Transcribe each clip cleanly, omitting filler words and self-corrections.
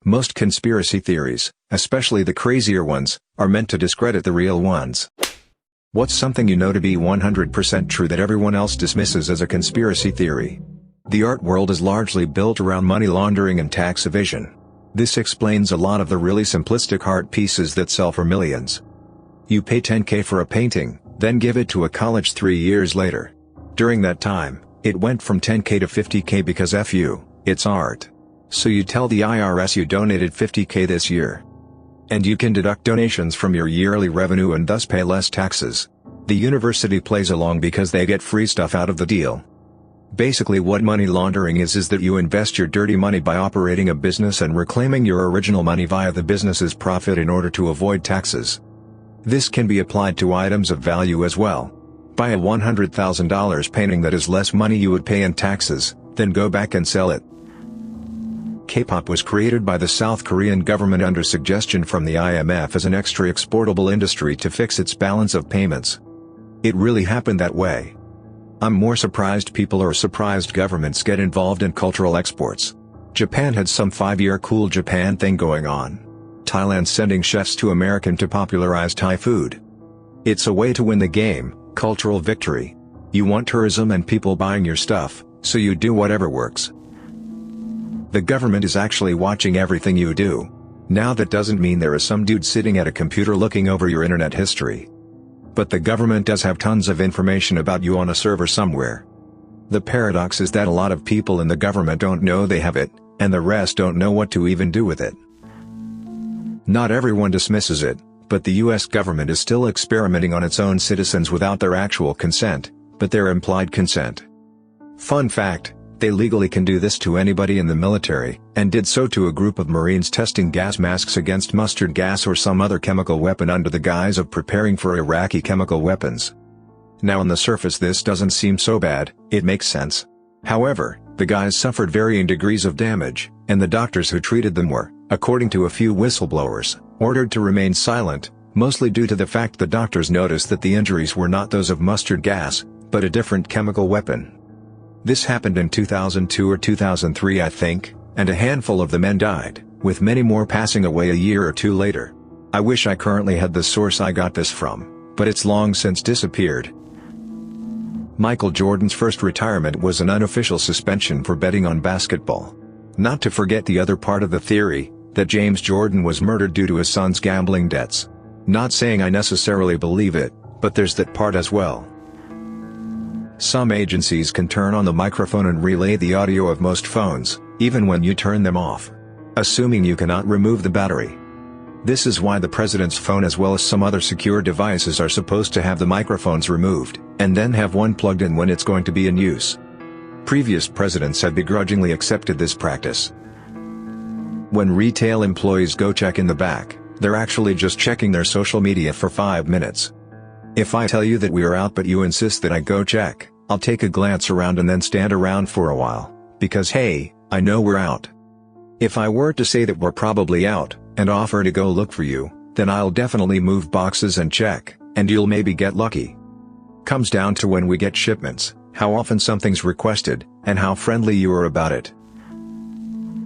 Most conspiracy theories, especially the crazier ones, are meant to discredit the real ones. What's something you know to be 100% true that everyone else dismisses as a conspiracy theory? The art world is largely built around money laundering and tax evasion. This explains a lot of the really simplistic art pieces that sell for millions. You pay $10K for a painting, then give it to a college 3 years later. During that time, it went from $10K to $50K because F you, it's art. So you tell the IRS you donated $50K this year. And you can deduct donations from your yearly revenue and thus pay less taxes. The university plays along because they get free stuff out of the deal. Basically what money laundering is that you invest your dirty money by operating a business and reclaiming your original money via the business's profit in order to avoid taxes. This can be applied to items of value as well. Buy a $100,000 painting that is less money you would pay in taxes, then go back and sell it. K-pop was created by the South Korean government under suggestion from the IMF as an extra exportable industry to fix its balance of payments. It really happened that way. I'm more surprised people or surprised governments get involved in cultural exports. Japan had some 5-year cool Japan thing going on. Thailand sending chefs to America to popularize Thai food. It's a way to win the game, cultural victory. You want tourism and people buying your stuff, so you do whatever works. The government is actually watching everything you do. Now that doesn't mean there is some dude sitting at a computer looking over your internet history. But the government does have tons of information about you on a server somewhere. The paradox is that a lot of people in the government don't know they have it, and the rest don't know what to even do with it. Not everyone dismisses it, but the US government is still experimenting on its own citizens without their actual consent, but their implied consent. Fun fact, they legally can do this to anybody in the military, and did so to a group of Marines testing gas masks against mustard gas or some other chemical weapon under the guise of preparing for Iraqi chemical weapons. Now on the surface this doesn't seem so bad, it makes sense. However, the guys suffered varying degrees of damage, and the doctors who treated them were, according to a few whistleblowers, ordered to remain silent, mostly due to the fact the doctors noticed that the injuries were not those of mustard gas, but a different chemical weapon. This happened in 2002 or 2003 I think, and a handful of the men died, with many more passing away a year or two later. I wish I currently had the source I got this from, but it's long since disappeared. Michael Jordan's first retirement was an unofficial suspension for betting on basketball. Not to forget the other part of the theory, that James Jordan was murdered due to his son's gambling debts. Not saying I necessarily believe it, but there's that part as well. Some agencies can turn on the microphone and relay the audio of most phones, even when you turn them off. Assuming you cannot remove the battery. This is why the president's phone as well as some other secure devices are supposed to have the microphones removed, and then have one plugged in when it's going to be in use. Previous presidents have begrudgingly accepted this practice. When retail employees go check in the back, they're actually just checking their social media for 5 minutes. If I tell you that we are out but you insist that I go check, I'll take a glance around and then stand around for a while, because hey, I know we're out. If I were to say that we're probably out, and offer to go look for you, then I'll definitely move boxes and check, and you'll maybe get lucky. Comes down to when we get shipments, how often something's requested, and how friendly you are about it.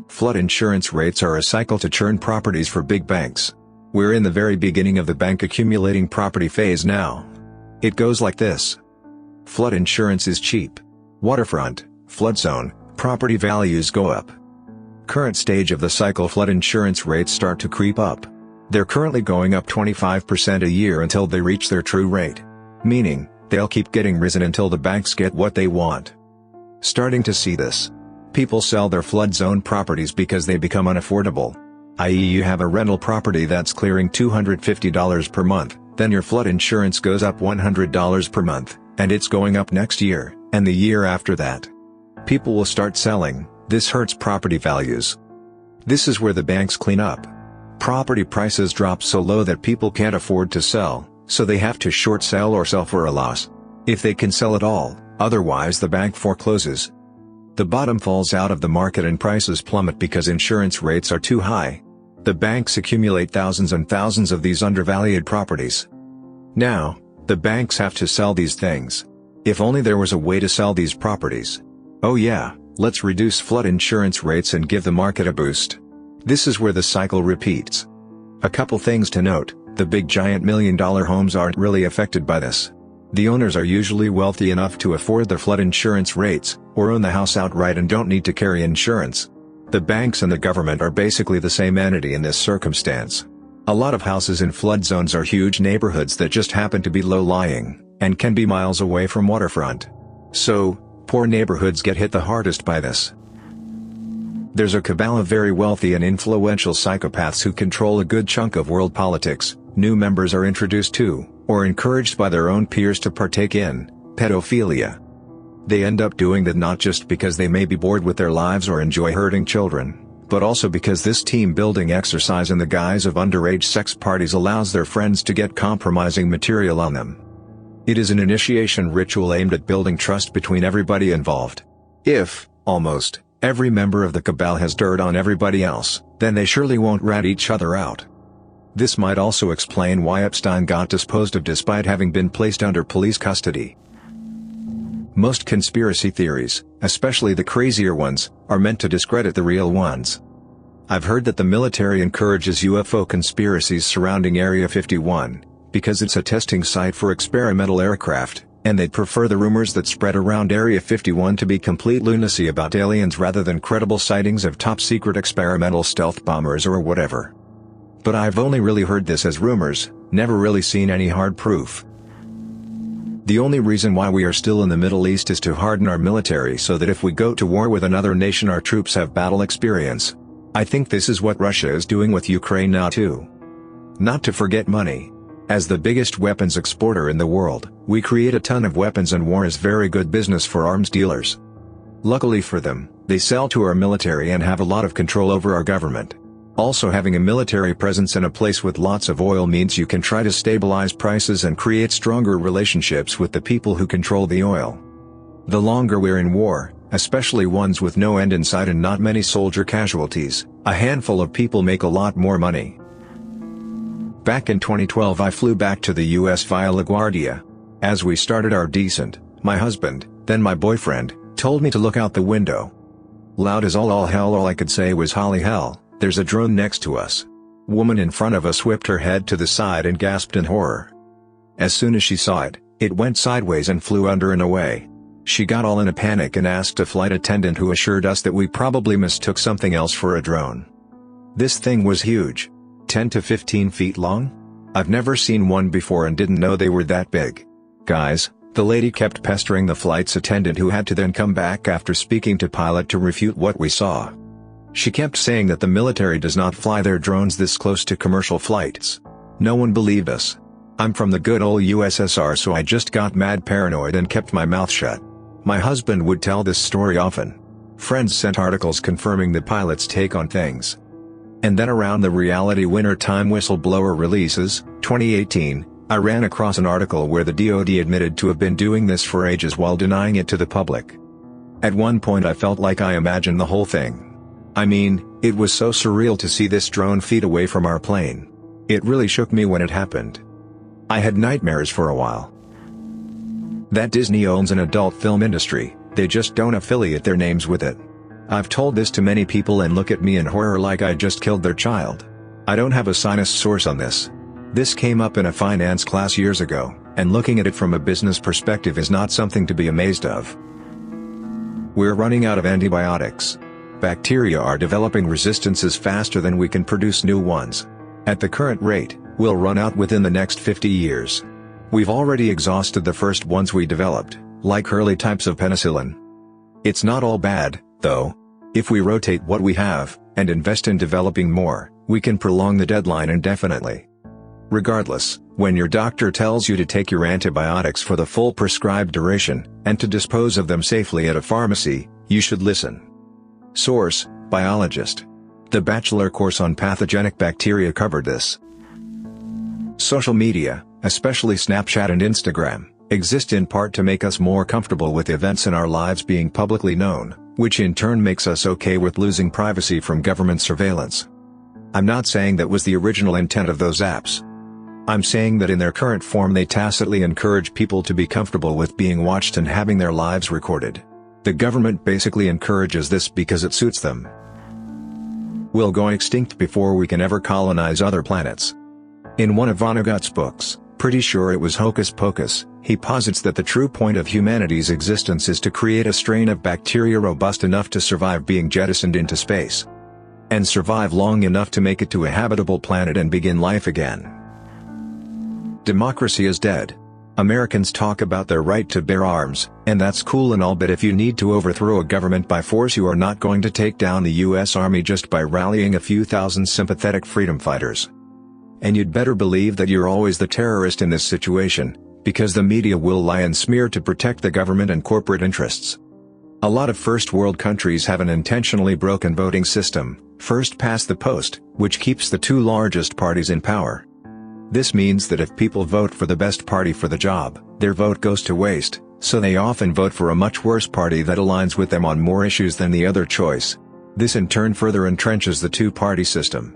Flood insurance rates are a cycle to churn properties for big banks. We're in the very beginning of the bank accumulating property phase now. It goes like this. Flood insurance is cheap. Waterfront, flood zone, property values go up. Current stage of the cycle, flood insurance rates start to creep up. They're currently going up 25% a year until they reach their true rate. Meaning, they'll keep getting risen until the banks get what they want. Starting to see this. People sell their flood zone properties because they become unaffordable. I.e. you have a rental property that's clearing $250 per month, then your flood insurance goes up $100 per month, and it's going up next year, and the year after that. People will start selling. This hurts property values. This is where the banks clean up. Property prices drop so low that people can't afford to sell, so they have to short sell or sell for a loss. If they can sell at all, otherwise the bank forecloses. The bottom falls out of the market and prices plummet because insurance rates are too high. The banks accumulate thousands and thousands of these undervalued properties. Now, the banks have to sell these things. If only there was a way to sell these properties. Oh yeah, let's reduce flood insurance rates and give the market a boost. This is where the cycle repeats. A couple things to note: the big giant million-dollar homes aren't really affected by this. The owners are usually wealthy enough to afford the flood insurance rates, or own the house outright and don't need to carry insurance. The banks and the government are basically the same entity in this circumstance. A lot of houses in flood zones are huge neighborhoods that just happen to be low-lying, and can be miles away from waterfront. So, poor neighborhoods get hit the hardest by this. There's a cabal of very wealthy and influential psychopaths who control a good chunk of world politics. New members are introduced to, or encouraged by their own peers to partake in, pedophilia. They end up doing that not just because they may be bored with their lives or enjoy hurting children, but also because this team-building exercise in the guise of underage sex parties allows their friends to get compromising material on them. It is an initiation ritual aimed at building trust between everybody involved. If, almost, every member of the cabal has dirt on everybody else, then they surely won't rat each other out. This might also explain why Epstein got disposed of despite having been placed under police custody. Most conspiracy theories, especially the crazier ones, are meant to discredit the real ones. I've heard that the military encourages UFO conspiracies surrounding Area 51, because it's a testing site for experimental aircraft, and they'd prefer the rumors that spread around Area 51 to be complete lunacy about aliens rather than credible sightings of top-secret experimental stealth bombers or whatever. But I've only really heard this as rumors, never really seen any hard proof. The only reason why we are still in the Middle East is to harden our military so that if we go to war with another nation our troops have battle experience. I think this is what Russia is doing with Ukraine now too. Not to forget money. As the biggest weapons exporter in the world, we create a ton of weapons and war is very good business for arms dealers. Luckily for them, they sell to our military and have a lot of control over our government. Also, having a military presence in a place with lots of oil means you can try to stabilize prices and create stronger relationships with the people who control the oil. The longer we're in war, especially ones with no end in sight and not many soldier casualties, a handful of people make a lot more money. Back in 2012 I flew back to the US via LaGuardia. As we started our descent, my husband, then my boyfriend, told me to look out the window. Loud as all hell, all I could say was "Holly hell, there's a drone next to us." Woman in front of us whipped her head to the side and gasped in horror. As soon as she saw it, it went sideways and flew under and away. She got all in a panic and asked a flight attendant who assured us that we probably mistook something else for a drone. This thing was huge. 10 to 15 feet long? I've never seen one before and didn't know they were that big. Guys, the lady kept pestering the flight's attendant who had to then come back after speaking to pilot to refute what we saw. She kept saying that the military does not fly their drones this close to commercial flights. No one believed us. I'm from the good old USSR, so I just got mad paranoid and kept my mouth shut. My husband would tell this story often. Friends sent articles confirming the pilot's take on things. And then around the reality winter time whistleblower releases, 2018, I ran across an article where the DoD admitted to have been doing this for ages while denying it to the public. At one point I felt like I imagined the whole thing. I mean, it was so surreal to see this drone feet away from our plane. It really shook me when it happened. I had nightmares for a while. That Disney owns an adult film industry, they just don't affiliate their names with it. I've told this to many people and look at me in horror like I just killed their child. I don't have a sinus source on this. This came up in a finance class years ago, and looking at it from a business perspective is not something to be amazed of. We're running out of antibiotics. Bacteria are developing resistances faster than we can produce new ones. At the current rate, we'll run out within the next 50 years. We've already exhausted the first ones we developed, like early types of penicillin. It's not all bad, though. If we rotate what we have, and invest in developing more, we can prolong the deadline indefinitely. Regardless, when your doctor tells you to take your antibiotics for the full prescribed duration, and to dispose of them safely at a pharmacy, you should listen. Source: Biologist. The bachelor course on pathogenic bacteria covered this. Social media, especially Snapchat and Instagram, exist in part to make us more comfortable with events in our lives being publicly known, which in turn makes us okay with losing privacy from government surveillance. I'm not saying that was the original intent of those apps. I'm saying that in their current form they tacitly encourage people to be comfortable with being watched and having their lives recorded. The government basically encourages this because it suits them. We'll go extinct before we can ever colonize other planets. In one of Vonnegut's books, pretty sure it was Hocus Pocus, he posits that the true point of humanity's existence is to create a strain of bacteria robust enough to survive being jettisoned into space. And survive long enough to make it to a habitable planet and begin life again. Democracy is dead. Americans talk about their right to bear arms, and that's cool and all, but if you need to overthrow a government by force, you are not going to take down the US Army just by rallying a few thousand sympathetic freedom fighters. And you'd better believe that you're always the terrorist in this situation, because the media will lie and smear to protect the government and corporate interests. A lot of first world countries have an intentionally broken voting system, first past the post, which keeps the two largest parties in power. This means that if people vote for the best party for the job, their vote goes to waste, so they often vote for a much worse party that aligns with them on more issues than the other choice. This in turn further entrenches the two-party system.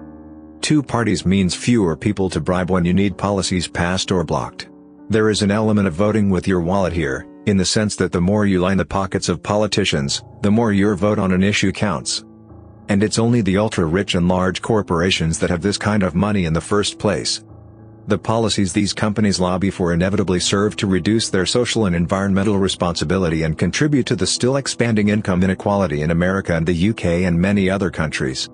Two parties means fewer people to bribe when you need policies passed or blocked. There is an element of voting with your wallet here, in the sense that the more you line the pockets of politicians, the more your vote on an issue counts. And it's only the ultra-rich and large corporations that have this kind of money in the first place. The policies these companies lobby for inevitably serve to reduce their social and environmental responsibility and contribute to the still expanding income inequality in America and the UK and many other countries.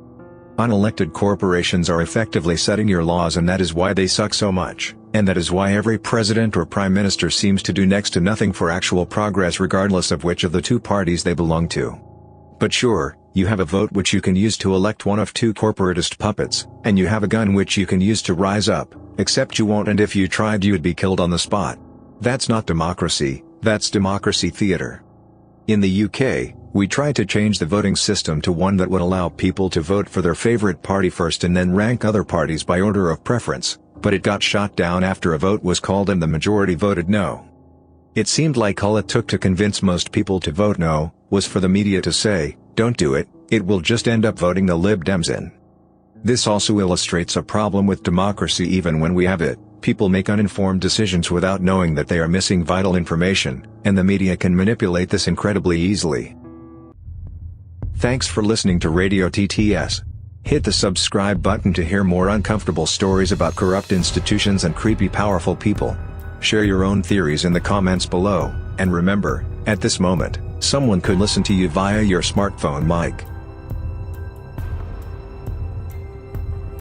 Unelected corporations are effectively setting your laws, and that is why they suck so much, and that is why every president or prime minister seems to do next to nothing for actual progress regardless of which of the two parties they belong to. But sure, you have a vote which you can use to elect one of two corporatist puppets, and you have a gun which you can use to rise up, except you won't, and if you tried you'd be killed on the spot. That's not democracy, that's democracy theater. In the UK, we tried to change the voting system to one that would allow people to vote for their favorite party first and then rank other parties by order of preference, but it got shot down after a vote was called and the majority voted no. It seemed like all it took to convince most people to vote no, was for the media to say, "Don't do it, it will just end up voting the Lib Dems in." This also illustrates a problem with democracy. Even when we have it, people make uninformed decisions without knowing that they are missing vital information, and the media can manipulate this incredibly easily. Thanks for listening to Radio TTS. Hit the subscribe button to hear more uncomfortable stories about corrupt institutions and creepy powerful people. Share your own theories in the comments below, and remember, at this moment, someone could listen to you via your smartphone mic.